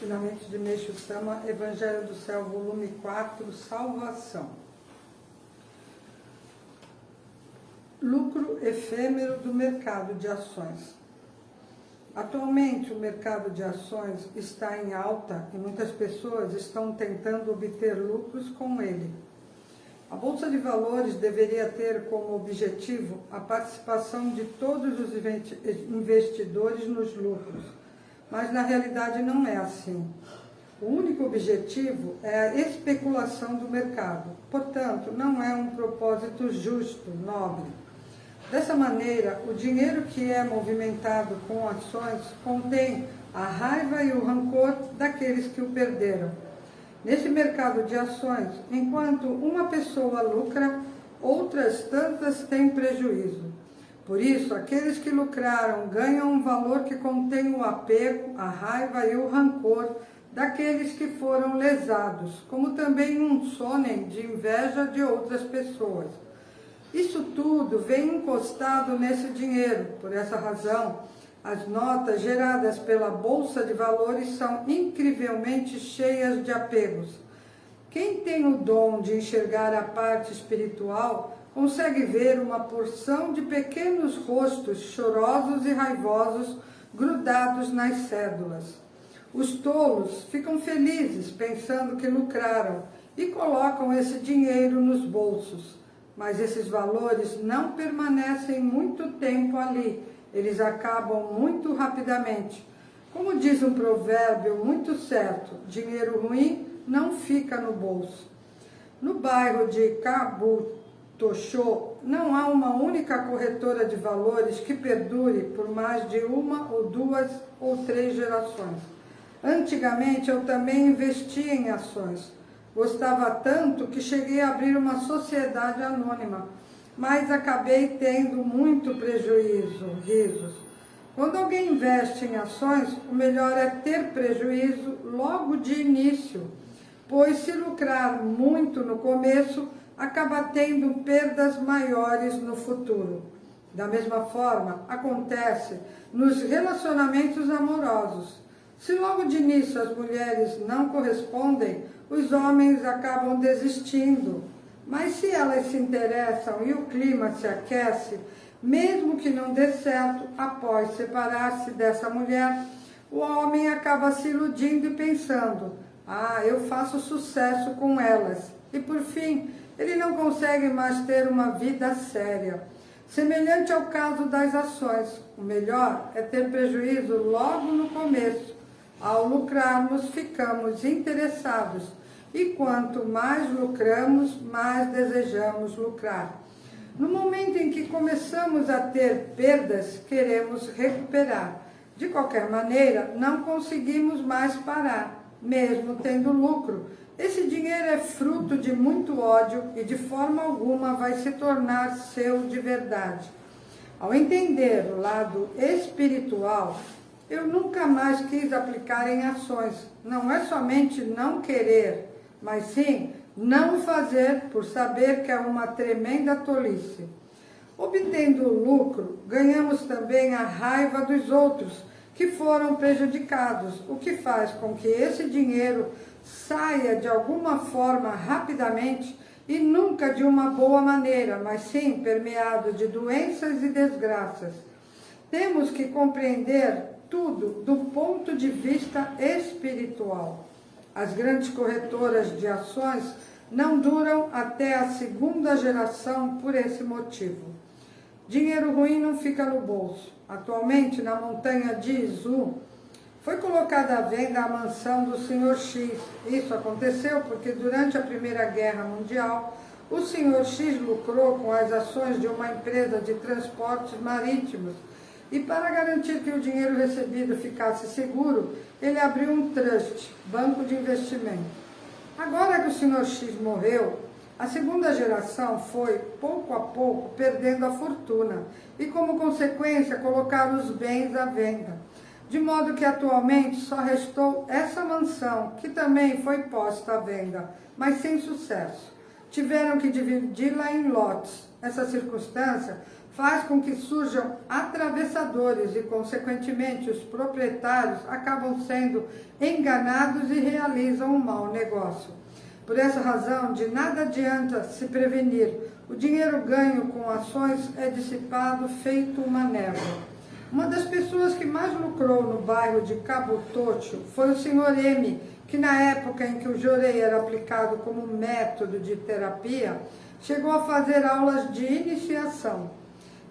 Ensinamento de Meixo Sama, Evangelho do Céu, volume 4, Salvação. Lucro efêmero do mercado de ações. Atualmente, o mercado de ações está em alta e muitas pessoas estão tentando obter lucros com ele. A Bolsa de Valores deveria ter como objetivo a participação de todos os investidores nos lucros, mas na realidade não é assim. O único objetivo é a especulação do mercado, portanto, não é um propósito justo, nobre. Dessa maneira, o dinheiro que é movimentado com ações contém a raiva e o rancor daqueles que o perderam. Nesse mercado de ações, enquanto uma pessoa lucra, outras tantas têm prejuízo. Por isso, aqueles que lucraram ganham um valor que contém o apego, a raiva e o rancor daqueles que foram lesados, como também um sonem de inveja de outras pessoas. Isso tudo vem encostado nesse dinheiro. Por essa razão, as notas geradas pela Bolsa de Valores são incrivelmente cheias de apegos. Quem tem o dom de enxergar a parte espiritual consegue ver uma porção de pequenos rostos chorosos e raivosos grudados nas cédulas. Os tolos ficam felizes pensando que lucraram e colocam esse dinheiro nos bolsos. Mas esses valores não permanecem muito tempo ali, eles acabam muito rapidamente. Como diz um provérbio muito certo, dinheiro ruim não fica no bolso. No bairro de Kabutocho, não há uma única corretora de valores que perdure por mais de uma ou duas ou três gerações. Antigamente eu também investia em ações. Gostava tanto que cheguei a abrir uma sociedade anônima, mas acabei tendo muito prejuízo, risos. Quando alguém investe em ações, o melhor é ter prejuízo logo de início, pois se lucrar muito no começo, acaba tendo perdas maiores no futuro. Da mesma forma, acontece nos relacionamentos amorosos. Se logo de início as mulheres não correspondem, os homens acabam desistindo. Mas se elas se interessam e o clima se aquece, mesmo que não dê certo, após separar-se dessa mulher, o homem acaba se iludindo e pensando: eu faço sucesso com elas. E por fim, ele não consegue mais ter uma vida séria. Semelhante ao caso das ações, o melhor é ter prejuízo logo no começo. Ao lucrarmos, ficamos interessados, e quanto mais lucramos, mais desejamos lucrar. No momento em que começamos a ter perdas, queremos recuperar. De qualquer maneira, não conseguimos mais parar, mesmo tendo lucro. Esse dinheiro é fruto de muito ódio e de forma alguma vai se tornar seu de verdade. Ao entender o lado espiritual, eu nunca mais quis aplicar em ações. Não é somente não querer, mas sim não fazer por saber que é uma tremenda tolice. Obtendo o lucro, ganhamos também a raiva dos outros que foram prejudicados, o que faz com que esse dinheiro saia de alguma forma rapidamente e nunca de uma boa maneira, mas sim permeado de doenças e desgraças. Temos que compreender tudo do ponto de vista espiritual. As grandes corretoras de ações não duram até a segunda geração por esse motivo. Dinheiro ruim não fica no bolso. Atualmente, na montanha de Izu, foi colocada à venda a mansão do Sr. X. Isso aconteceu porque durante a Primeira Guerra Mundial, o Sr. X lucrou com as ações de uma empresa de transportes marítimos. E para garantir que o dinheiro recebido ficasse seguro, ele abriu um trust, banco de investimento. Agora que o Sr. X morreu, a segunda geração foi, pouco a pouco, perdendo a fortuna e, como consequência, colocaram os bens à venda. De modo que atualmente só restou essa mansão, que também foi posta à venda, mas sem sucesso. Tiveram que dividi-la em lotes. Essa circunstância faz com que surjam atravessadores e, consequentemente, os proprietários acabam sendo enganados e realizam um mau negócio. Por essa razão, de nada adianta se prevenir. O dinheiro ganho com ações é dissipado feito uma névoa. Uma das pessoas que mais lucrou no bairro de Cabo Tocho foi o Sr. M, que na época em que o jorei era aplicado como método de terapia, chegou a fazer aulas de iniciação.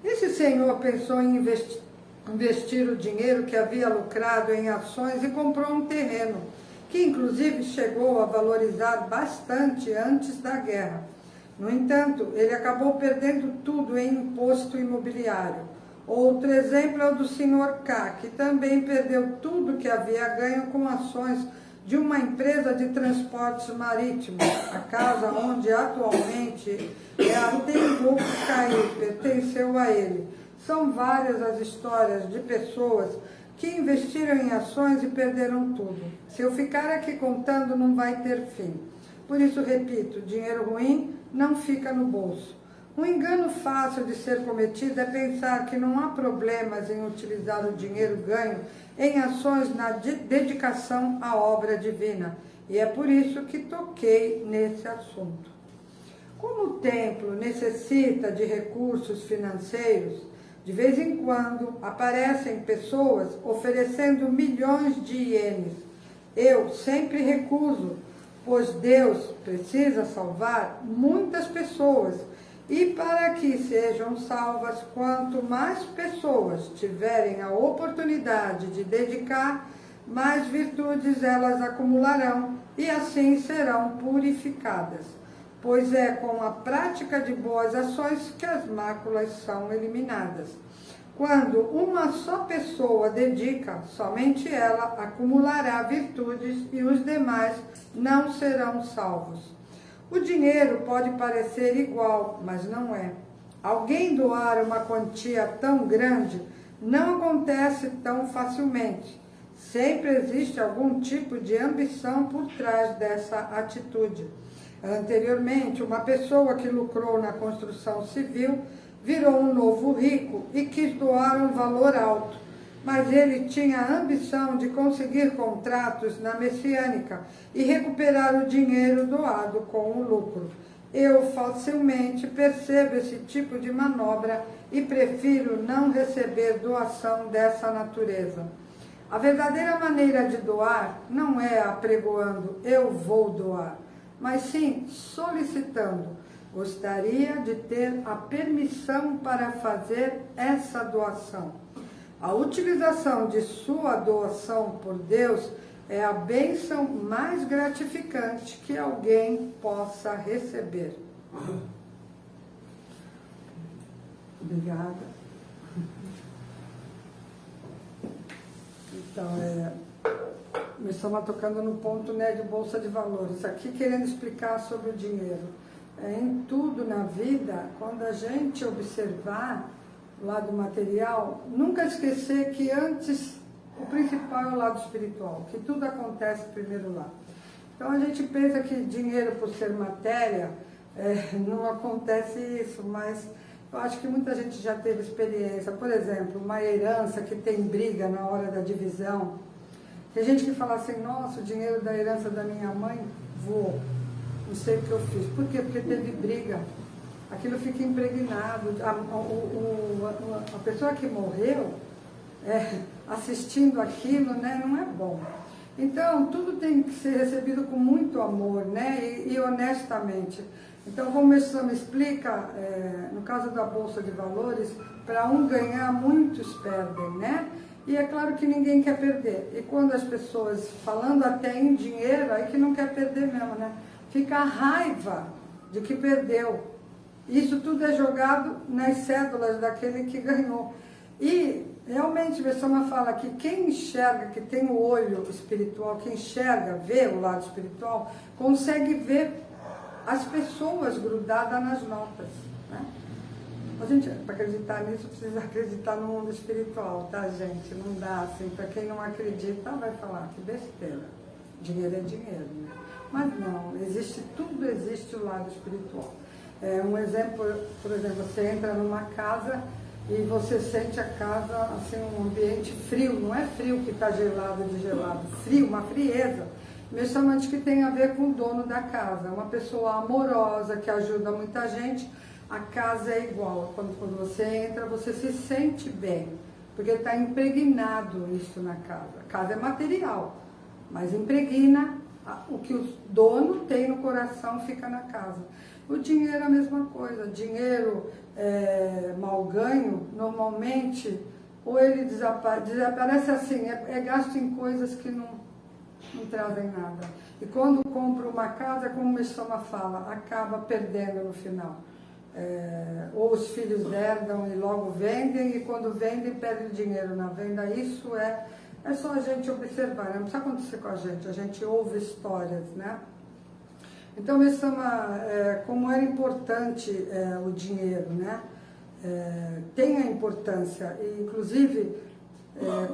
Esse senhor pensou em investir o dinheiro que havia lucrado em ações e comprou um terreno, que inclusive chegou a valorizar bastante antes da guerra. No entanto, ele acabou perdendo tudo em imposto imobiliário. Outro exemplo é o do Sr. K, que também perdeu tudo que havia ganho com ações de uma empresa de transportes marítimos. A casa onde atualmente é a Tengu Kai pertenceu a ele. São várias as histórias de pessoas que investiram em ações e perderam tudo. Se eu ficar aqui contando, não vai ter fim. Por isso, repito, dinheiro ruim não fica no bolso. Um engano fácil de ser cometido é pensar que não há problemas em utilizar o dinheiro ganho em ações na dedicação à obra divina. E é por isso que toquei nesse assunto. Como o templo necessita de recursos financeiros, de vez em quando aparecem pessoas oferecendo milhões de ienes. Eu sempre recuso, pois Deus precisa salvar muitas pessoas. E para que sejam salvas, quanto mais pessoas tiverem a oportunidade de dedicar, mais virtudes elas acumularão e assim serão purificadas. Pois é com a prática de boas ações que as máculas são eliminadas. Quando uma só pessoa dedica, somente ela acumulará virtudes e os demais não serão salvos. O dinheiro pode parecer igual, mas não é. Alguém doar uma quantia tão grande não acontece tão facilmente. Sempre existe algum tipo de ambição por trás dessa atitude. Anteriormente, uma pessoa que lucrou na construção civil virou um novo rico e quis doar um valor alto, mas ele tinha a ambição de conseguir contratos na messiânica e recuperar o dinheiro doado com o lucro. Eu facilmente percebo esse tipo de manobra e prefiro não receber doação dessa natureza. A verdadeira maneira de doar não é apregoando "eu vou doar", mas sim solicitando: gostaria de ter a permissão para fazer essa doação. A utilização de sua doação por Deus é a bênção mais gratificante que alguém possa receber. Obrigada. Então, me estamos tocando no ponto, né, de bolsa de valores. Aqui querendo explicar sobre o dinheiro. Em tudo na vida, quando a gente observar o lado material, nunca esquecer que antes o principal é o lado espiritual, que tudo acontece primeiro lá. Então a gente pensa que dinheiro, por ser matéria, não acontece isso, mas eu acho que muita gente já teve experiência. Por exemplo, uma herança que tem briga na hora da divisão. Tem gente que fala assim: nossa, o dinheiro da herança da minha mãe voou, não sei o que eu fiz. Por quê? Porque teve briga. Aquilo fica impregnado. A pessoa que morreu assistindo aquilo, né, não é bom. Então, tudo tem que ser recebido com muito amor, né, e honestamente. Então, como isso me explica, no caso da Bolsa de Valores, para um ganhar, muitos perdem, né? E é claro que ninguém quer perder. E quando as pessoas, falando até em dinheiro, aí que não quer perder mesmo, né? Fica a raiva de que perdeu. Isso tudo é jogado nas cédulas daquele que ganhou. E realmente, Bessama fala que quem enxerga, que tem o olho espiritual, quem enxerga, vê o lado espiritual, consegue ver as pessoas grudadas nas notas, né? A gente, para acreditar nisso, precisa acreditar no mundo espiritual, tá, gente? Não dá assim, para quem não acredita, vai falar que besteira. Dinheiro é dinheiro, né? Mas não, existe, tudo existe o lado espiritual. Um exemplo, por exemplo, você entra numa casa e você sente a casa, assim, um ambiente frio, não é frio que está gelado de gelado, frio, uma frieza, justamente que tem a ver com o dono da casa, uma pessoa amorosa que ajuda muita gente, a casa é igual, quando você entra você se sente bem, porque está impregnado isso na casa, a casa é material, mas impregna o que o dono tem no coração fica na casa. O dinheiro é a mesma coisa, dinheiro mal ganho, normalmente, ou ele desaparece assim, é gasto em coisas que não trazem nada. E quando compra uma casa, como o Messoma fala, acaba perdendo no final. Ou os filhos herdam e logo vendem, e quando vendem, perdem dinheiro na venda. Isso é só a gente observar, não precisa acontecer com a gente ouve histórias, né? Então, Messoma, como era importante o dinheiro, né? Tem a importância, e, inclusive,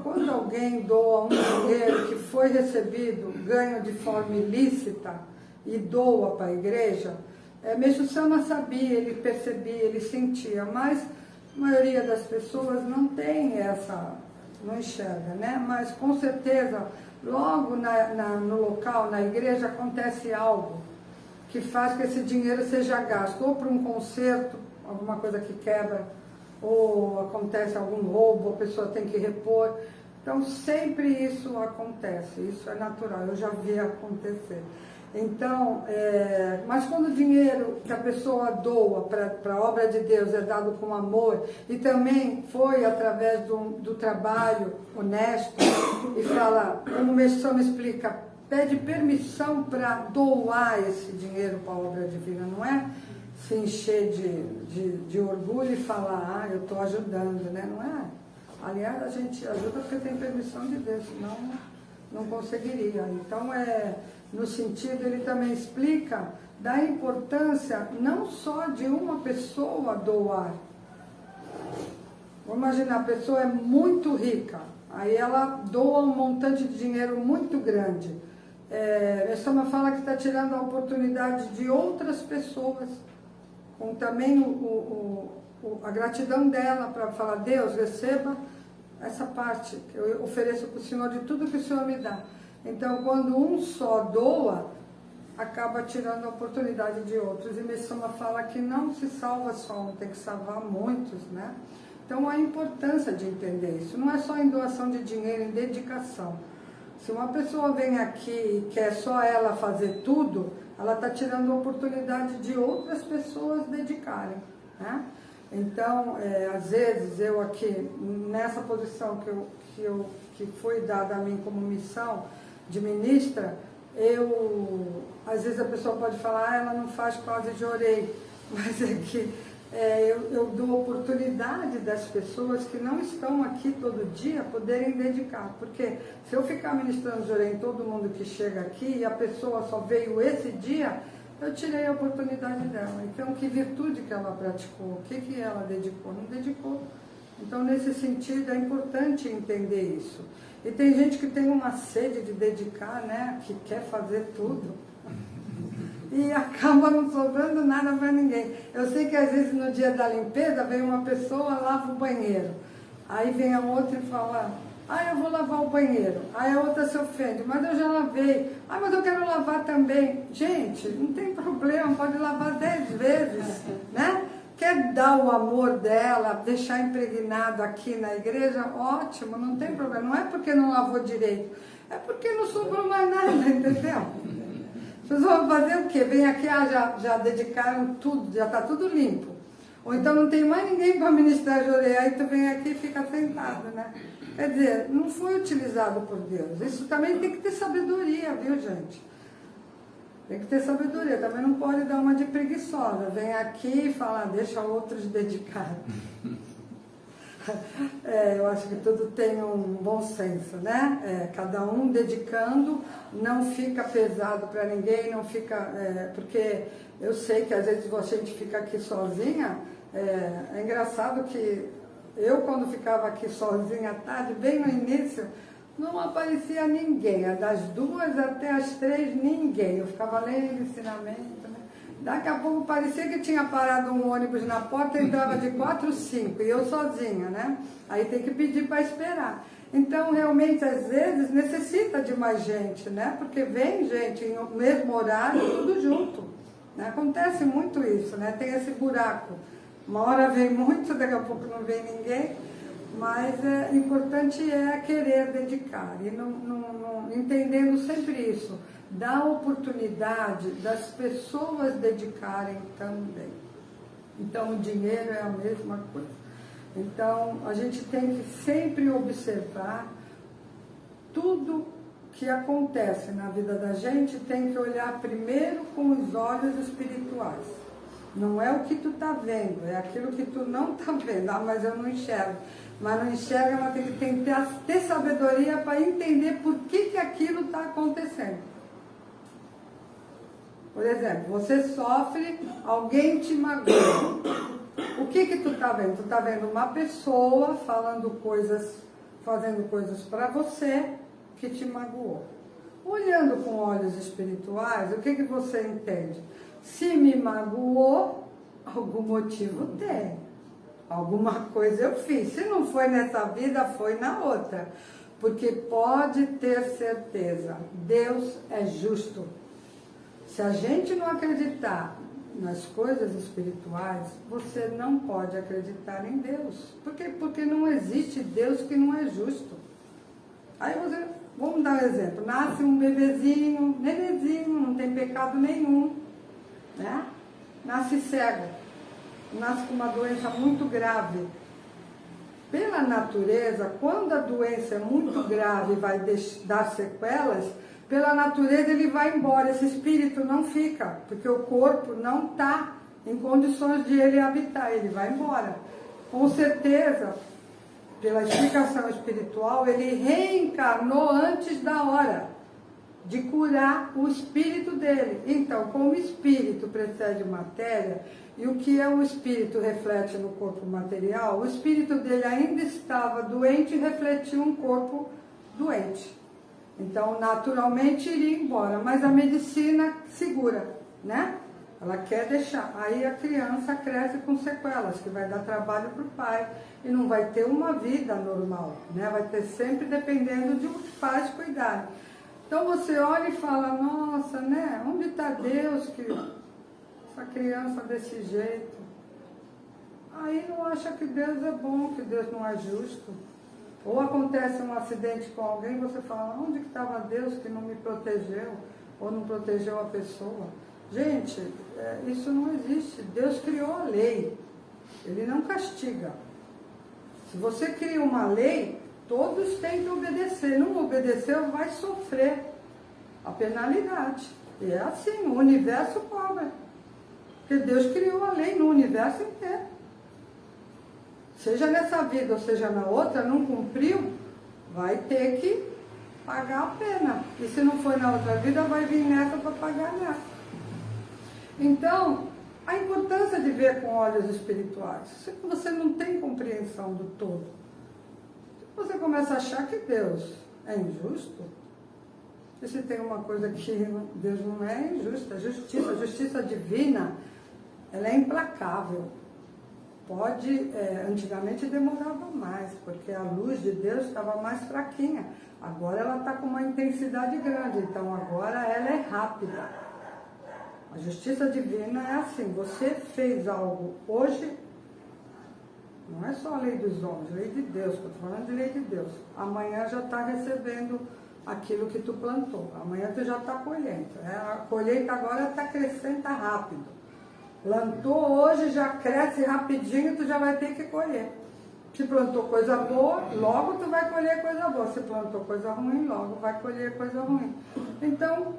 quando alguém doa um dinheiro que foi recebido, ganho de forma ilícita, e doa para a igreja, Messoma sabia, ele percebia, ele sentia, mas a maioria das pessoas não tem não enxerga, né? Mas com certeza, logo no local, na igreja, acontece algo que faz que esse dinheiro seja gasto, ou para um conserto, alguma coisa que quebra, ou acontece algum roubo, a pessoa tem que repor. Então, sempre isso acontece, isso é natural, eu já vi acontecer. Então, mas quando o dinheiro que a pessoa doa para a obra de Deus é dado com amor, e também foi através do trabalho honesto, e fala, como o Messoma explica, pede permissão para doar esse dinheiro para a obra divina, não é se encher de orgulho e falar, eu estou ajudando, né? Não é. Aliás, a gente ajuda porque tem permissão de Deus, senão não conseguiria. Então, no sentido, ele também explica da importância não só de uma pessoa doar. Vamos imaginar, a pessoa é muito rica, aí ela doa um montante de dinheiro muito grande. Messoma fala que está tirando a oportunidade de outras pessoas, com também a gratidão dela para falar, Deus, receba essa parte que eu ofereço para o Senhor de tudo que o Senhor me dá. Então, quando um só doa, acaba tirando a oportunidade de outros. E Messoma fala que não se salva só um, tem que salvar muitos, né? Então, a importância de entender isso. Não é só em doação de dinheiro, em dedicação. Se uma pessoa vem aqui e quer só ela fazer tudo, ela está tirando a oportunidade de outras pessoas dedicarem, né? Então, às vezes, eu aqui, nessa posição que foi dada a mim como missão de ministra, às vezes a pessoa pode falar, ela não faz quase de orei, mas é que eu dou oportunidade das pessoas que não estão aqui todo dia poderem dedicar, porque se eu ficar ministrando de orei em todo mundo que chega aqui e a pessoa só veio esse dia, eu tirei a oportunidade dela. Então, que virtude que ela praticou? O que ela dedicou? Não dedicou. Então, nesse sentido, é importante entender isso. E tem gente que tem uma sede de dedicar, né? Que quer fazer tudo. E acaba não sobrando nada para ninguém. Eu sei que, às vezes, no dia da limpeza, vem uma pessoa, lava o banheiro. Aí vem a outra e fala... eu vou lavar o banheiro. Aí a outra se ofende, mas eu já lavei. Mas eu quero lavar também. Gente, não tem problema, pode lavar 10 vezes, né? Quer dar o amor dela, deixar impregnado aqui na igreja? Ótimo, não tem problema. Não é porque não lavou direito, é porque não sobrou mais nada, entendeu? Vocês vão fazer o quê? Vem aqui, já dedicaram tudo, já está tudo limpo. Ou então não tem mais ninguém para ministrar de orei, aí tu vem aqui e fica sentado, né? Quer dizer, não foi utilizado por Deus. Isso também tem que ter sabedoria, viu, gente? Tem que ter sabedoria. Também não pode dar uma de preguiçosa. Vem aqui e fala, deixa outros dedicar. Eu acho que tudo tem um bom senso, né? Cada um dedicando, não fica pesado para ninguém, não fica... porque eu sei que às vezes a gente fica aqui sozinha, é engraçado que eu, quando ficava aqui sozinha à tarde, bem no início, não aparecia ninguém. Das 2 até as 3, ninguém. Eu ficava lendo ensinamento, né? Daqui a pouco parecia que tinha parado um ônibus na porta, entrava de 4, 5, e eu sozinha, né? Aí tem que pedir para esperar. Então, realmente, às vezes, necessita de mais gente, né? Porque vem gente no mesmo horário, tudo junto. Né? Acontece muito isso, né? Tem esse buraco. Uma hora vem muito, daqui a pouco não vem ninguém. Mas importante é querer dedicar. E entendendo sempre isso. Dá oportunidade das pessoas dedicarem também. Então, o dinheiro é a mesma coisa. Então, a gente tem que sempre observar tudo que acontece na vida da gente, tem que olhar primeiro com os olhos espirituais. Não é o que tu está vendo, é aquilo que tu não está vendo. Ah, mas eu não enxergo. Mas não enxerga, mas tem que tentar ter sabedoria para entender por que aquilo está acontecendo. Por exemplo, você sofre, alguém te magoa. O que tu está vendo? Tu está vendo uma pessoa fazendo coisas para você que te magoou. Olhando com olhos espirituais, o que você entende? Se me magoou, algum motivo tem. Alguma coisa eu fiz. Se não foi nessa vida, foi na outra. Porque pode ter certeza, Deus é justo. Se a gente não acreditar nas coisas espirituais, você não pode acreditar em Deus. Por quê? Porque não existe Deus que não é justo. Aí vamos dar um exemplo. Nasce um bebezinho, nenenzinho, não tem pecado nenhum. Né? Nasce cego. Nasce com uma doença muito grave. Pela natureza, quando a doença é muito grave e vai dar sequelas, pela natureza ele vai embora, esse espírito não fica, porque o corpo não está em condições de ele habitar, ele vai embora. Com certeza, pela explicação espiritual, ele reencarnou antes da hora de curar o espírito dele. Então, como o espírito precede matéria, e o que é o espírito reflete no corpo material, o espírito dele ainda estava doente e refletiu um corpo doente. Então, naturalmente, iria embora, mas a medicina segura, né? Ela quer deixar. Aí a criança cresce com sequelas, que vai dar trabalho para o pai, e não vai ter uma vida normal, né? Vai ter sempre dependendo de os pais cuidarem. Então, você olha e fala, nossa, né? Onde está Deus que essa criança desse jeito? Aí não acha que Deus é bom, que Deus não é justo. Ou acontece um acidente com alguém, você fala, onde que estava Deus que não me protegeu? Ou não protegeu a pessoa? Gente, isso não existe. Deus criou a lei. Ele não castiga. Se você cria uma lei, todos têm que obedecer. Não obedeceu, vai sofrer a penalidade. E é assim, o universo cobra. Porque Deus criou a lei no universo inteiro. Seja nessa vida ou seja na outra, não cumpriu, vai ter que pagar a pena. E se não foi na outra vida, vai vir nessa para pagar nessa. Então, a importância de ver com olhos espirituais. Se você não tem compreensão do todo, você começa a achar que Deus é injusto. E se tem uma coisa que Deus não é injusta, a justiça divina, ela é implacável. Antigamente demorava mais, porque a luz de Deus estava mais fraquinha. Agora ela está com uma intensidade grande, então agora ela é rápida. A justiça divina é assim, você fez algo hoje, não é só a lei dos homens, a lei de Deus, estou falando de lei de Deus. Amanhã já está recebendo aquilo que tu plantou, amanhã tu já está colhendo. A colheita agora está crescendo, está rápido. Plantou hoje, já cresce rapidinho, tu já vai ter que colher. Se plantou coisa boa, logo tu vai colher coisa boa. Se plantou coisa ruim, logo vai colher coisa ruim. Então,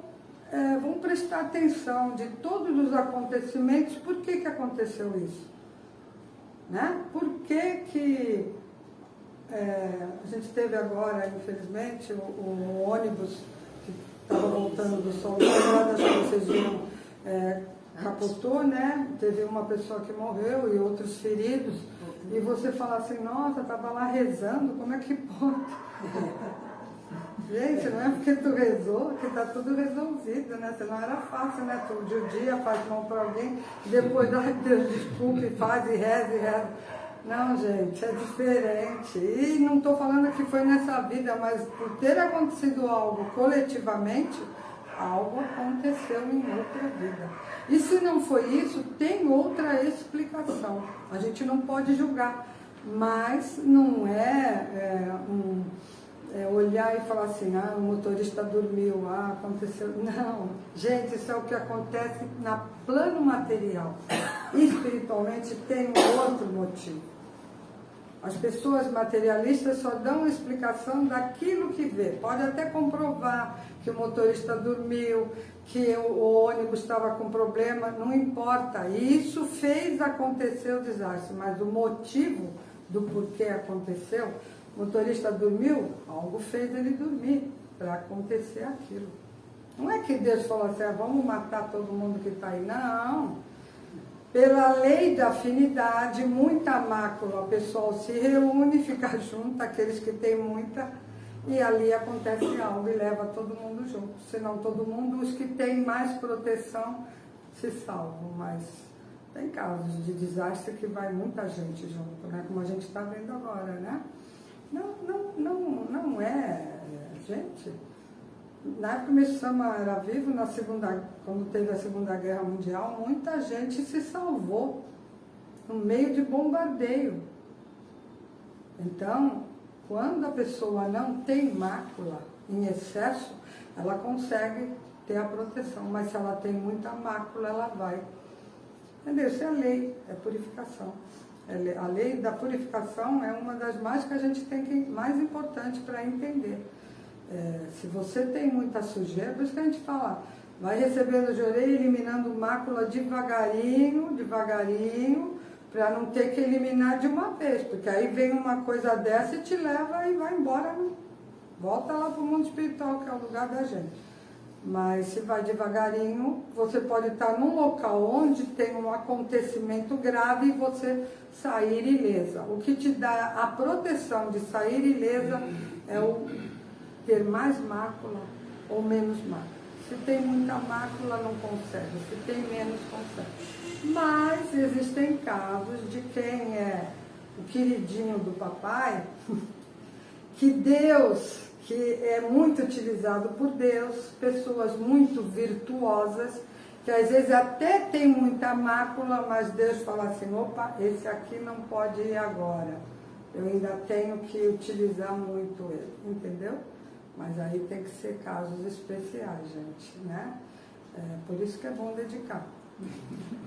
vamos prestar atenção de todos os acontecimentos. Por que aconteceu isso? Né? Por que a gente teve agora, infelizmente, o ônibus que estava voltando do Sol, acho que vocês viram, capotou, né? Teve uma pessoa que morreu e outros feridos. E você fala assim, nossa, estava lá rezando, como é que pode? Gente, não é porque tu rezou que tá tudo resolvido, né? Senão era fácil, né? Tu judia, faz mão para alguém, depois dá Deus desculpe, faz e reza e reza. Não, gente, é diferente. E não estou falando que foi nessa vida, mas por ter acontecido algo coletivamente, algo aconteceu em outra vida. E se não foi isso, tem outra explicação. A gente não pode julgar, mas não olhar e falar assim, o motorista dormiu, aconteceu. Não, gente, isso é o que acontece na plano material. Espiritualmente tem um outro motivo. As pessoas materialistas só dão explicação daquilo que vê. Pode até comprovar que o motorista dormiu, que o ônibus estava com problema, não importa. Isso fez acontecer o desastre, mas o motivo do porquê aconteceu, o motorista dormiu, algo fez ele dormir para acontecer aquilo. Não é que Deus falou assim, vamos matar todo mundo que está aí. Não. Pela lei da afinidade, muita mácula, o pessoal se reúne, fica junto, aqueles que têm muita, e ali acontece algo e leva todo mundo junto. Senão todo mundo, os que têm mais proteção, se salvam. Mas tem casos de desastre que vai muita gente junto, né? Como a gente está vendo agora, né? Não é, gente. Na época que o Mestre Sama era vivo, quando teve a Segunda Guerra Mundial, muita gente se salvou no meio de bombardeio. Então, quando a pessoa não tem mácula em excesso, ela consegue ter a proteção, mas se ela tem muita mácula, ela vai. Entendeu? Isso é a lei, é purificação. A lei da purificação é uma das mais que a gente tem mais importante para entender. Se você tem muita sujeira, por isso que a gente fala, vai recebendo de orelha, eliminando mácula devagarinho, para não ter que eliminar de uma vez, porque aí vem uma coisa dessa e te leva e vai embora, volta lá para o mundo espiritual, que é o lugar da gente. Mas se vai devagarinho, você pode estar num local onde tem um acontecimento grave e você sair ilesa. O que te dá a proteção de sair ilesa é o ter mais mácula ou menos mácula. Se tem muita mácula, não consegue. Se tem menos, consegue. Mas existem casos de quem é o queridinho do papai, que Deus, que é muito utilizado por Deus, pessoas muito virtuosas, que às vezes até tem muita mácula, mas Deus fala assim, opa, esse aqui não pode ir agora. Eu ainda tenho que utilizar muito ele, entendeu? Mas aí tem que ser casos especiais, gente, né? Por isso que é bom dedicar.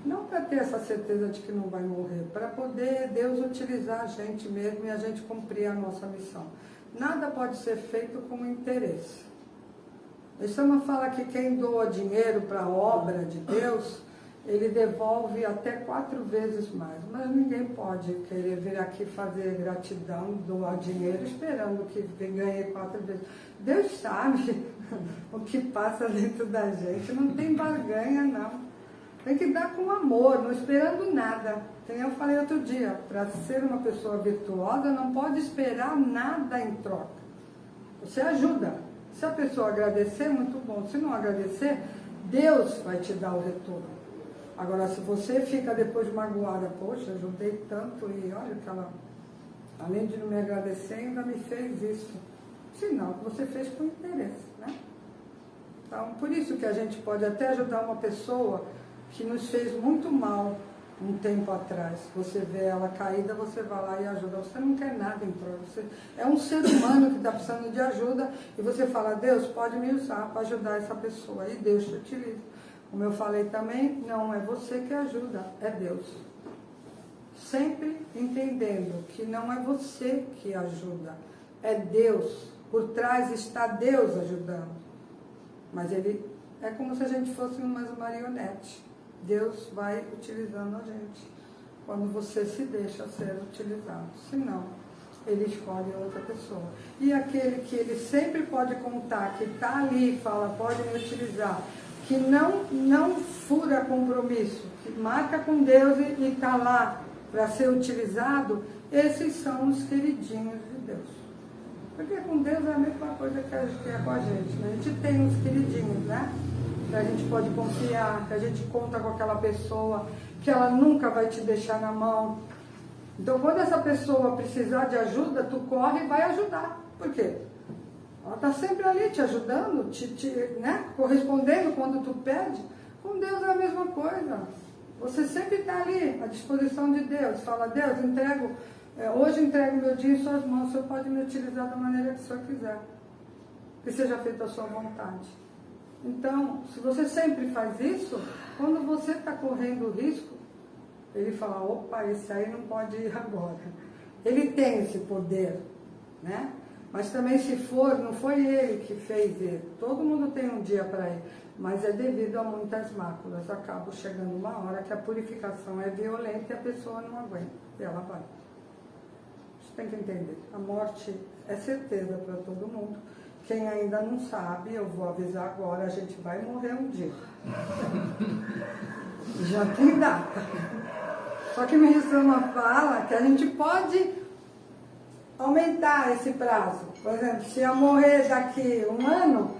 Não para ter essa certeza de que não vai morrer, para poder Deus utilizar a gente mesmo e a gente cumprir a nossa missão. Nada pode ser feito com interesse. O Sama fala que quem doa dinheiro para a obra de Deus, ele devolve até 4 vezes mais. Mas ninguém pode querer vir aqui fazer gratidão, doar dinheiro, esperando que ganhe 4 vezes. Deus sabe o que passa dentro da gente. Não tem barganha, não. Tem que dar com amor, não esperando nada. Como eu falei outro dia, para ser uma pessoa virtuosa, não pode esperar nada em troca. Você ajuda. Se a pessoa agradecer, muito bom. Se não agradecer, Deus vai te dar o retorno. Agora, se você fica depois magoada, poxa, ajudei tanto e olha que ela, além de não me agradecer, ainda me fez isso. Sinal que você fez com interesse, né? Então, por isso que a gente pode até ajudar uma pessoa que nos fez muito mal um tempo atrás. Você vê ela caída, você vai lá e ajuda. Você não quer nada em troca. Você é um ser humano que está precisando de ajuda e você fala, Deus, pode me usar para ajudar essa pessoa. E Deus te utiliza. Como eu falei também, não é você que ajuda, é Deus. Sempre entendendo que não é você que ajuda, é Deus. Por trás está Deus ajudando. Mas ele é como se a gente fosse umas marionetes. Deus vai utilizando a gente quando você se deixa ser utilizado. Senão, ele escolhe outra pessoa. E aquele que ele sempre pode contar, que está ali e fala, pode me utilizar, que não fura compromisso, que marca com Deus e está lá para ser utilizado, esses são os queridinhos de Deus. Porque com Deus é a mesma coisa que é com a gente, né? A gente tem uns queridinhos, né? Que a gente pode confiar, que a gente conta com aquela pessoa, que ela nunca vai te deixar na mão. Então, quando essa pessoa precisar de ajuda, tu corre e vai ajudar. Por quê? Ela está sempre ali te ajudando, né? Correspondendo quando tu pede. Com Deus é a mesma coisa. Você sempre está ali à disposição de Deus. Fala, Deus, hoje entrego meu dia em suas mãos. O Senhor pode me utilizar da maneira que o Senhor quiser. Que seja feita a sua vontade. Então, se você sempre faz isso, quando você está correndo risco, ele fala, opa, esse aí não pode ir agora. Ele tem esse poder, né? Mas também se for, não foi ele que fez ele. Todo mundo tem um dia para ir, mas é devido a muitas máculas. Acaba chegando uma hora que a purificação é violenta e a pessoa não aguenta. E ela vai. Você tem que entender. A morte é certeza para todo mundo. Quem ainda não sabe, eu vou avisar agora, a gente vai morrer um dia. Já tem data. Só que minha Rama fala que a gente pode aumentar esse prazo. Por exemplo, se eu morrer daqui um ano,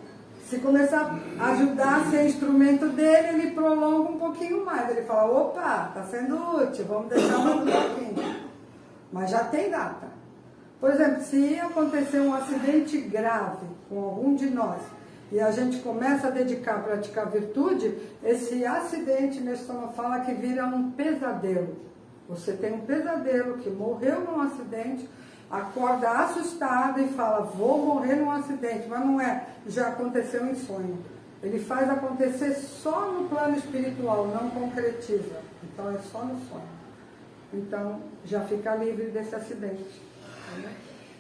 se começar a ajudar a ser instrumento dele, ele prolonga um pouquinho mais. Ele fala, opa, está sendo útil, vamos deixar mais um pouquinho. Mas já tem data. Por exemplo, se acontecer um acidente grave com algum de nós, e a gente começa a dedicar, a praticar virtude, esse acidente, minha Rama fala que vira um pesadelo. Você tem um pesadelo que morreu num acidente, acorda assustado e fala, vou morrer num acidente, mas não é, já aconteceu em sonho. Ele faz acontecer só no plano espiritual, não concretiza. Então é só no sonho. Então já fica livre desse acidente. Né?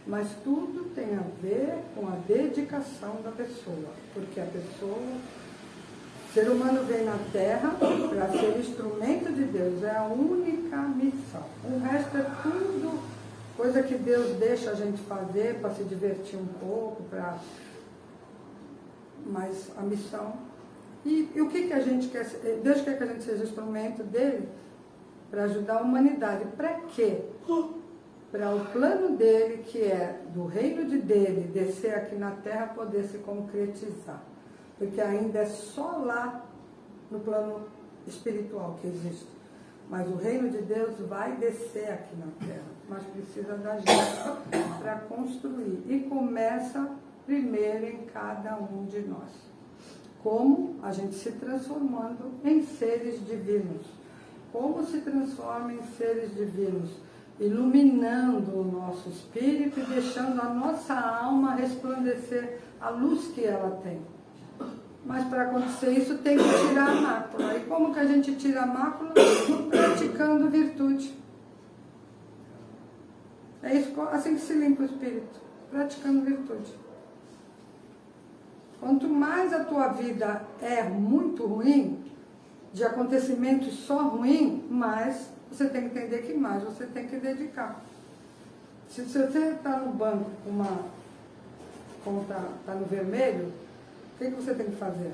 Mas tudo tem a ver com a dedicação da pessoa, porque a pessoa, o ser humano vem na Terra para ser instrumento de Deus, é a única missão. O resto é tudo coisa que Deus deixa a gente fazer para se divertir um pouco, mas a missão. E o que a gente quer? Deus quer que a gente seja instrumento dele para ajudar a humanidade. Para quê? Para o plano dele, que é do reino dele, descer aqui na Terra, poder se concretizar. Porque ainda é só lá no plano espiritual que existe. Mas o reino de Deus vai descer aqui na Terra, mas precisa da gente para construir. E começa primeiro em cada um de nós. Como a gente se transformando em seres divinos. Como se transforma em seres divinos? Iluminando o nosso espírito e deixando a nossa alma resplandecer a luz que ela tem. Mas para acontecer isso tem que tirar a mácula. E como que a gente tira a mácula? Praticando virtude. É isso, assim que se limpa o espírito. Praticando virtude. Quanto mais a tua vida é muito ruim, de acontecimentos só ruim, mais você tem que entender que mais você tem que dedicar. Se você está no banco com uma conta, está no vermelho, o que você tem que fazer?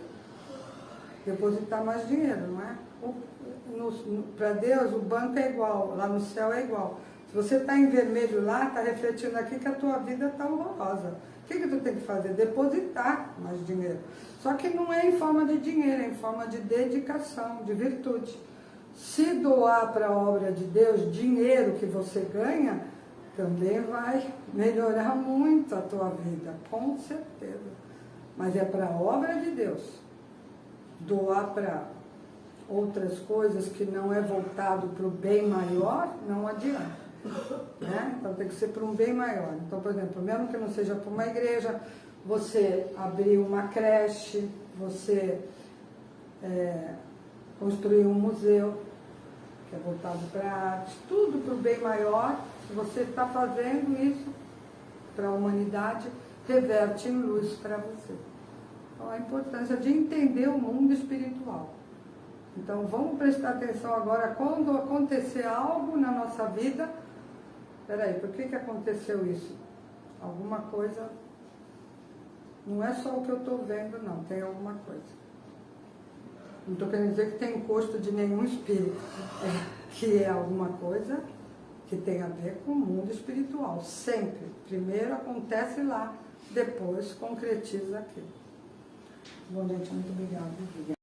Depositar mais dinheiro, não é? Para Deus, o banco é igual, lá no céu é igual. Se você está em vermelho lá, está refletindo aqui que a tua vida está horrorosa. O que tu tem que fazer? Depositar mais dinheiro. Só que não é em forma de dinheiro, é em forma de dedicação, de virtude. Se doar para a obra de Deus, dinheiro que você ganha, também vai melhorar muito a tua vida, com certeza. Mas é para a obra de Deus. Doar para outras coisas que não é voltado para o bem maior, não adianta. Né? Então tem que ser para um bem maior. Então, por exemplo, mesmo que não seja para uma igreja, você abrir uma creche, você construir um museu, que é voltado para a arte, tudo para o bem maior. Se você está fazendo isso para a humanidade, reverte em luz para você. Então, a importância de entender o mundo espiritual. Então, vamos prestar atenção agora, quando acontecer algo na nossa vida, peraí, por que aconteceu isso? Alguma coisa, não é só o que eu estou vendo, não, tem alguma coisa. Não estou querendo dizer que tem encosto de nenhum espírito, que é alguma coisa que tem a ver com o mundo espiritual, sempre. Primeiro acontece lá, depois concretiza aqui. Bom, gente, muito obrigada.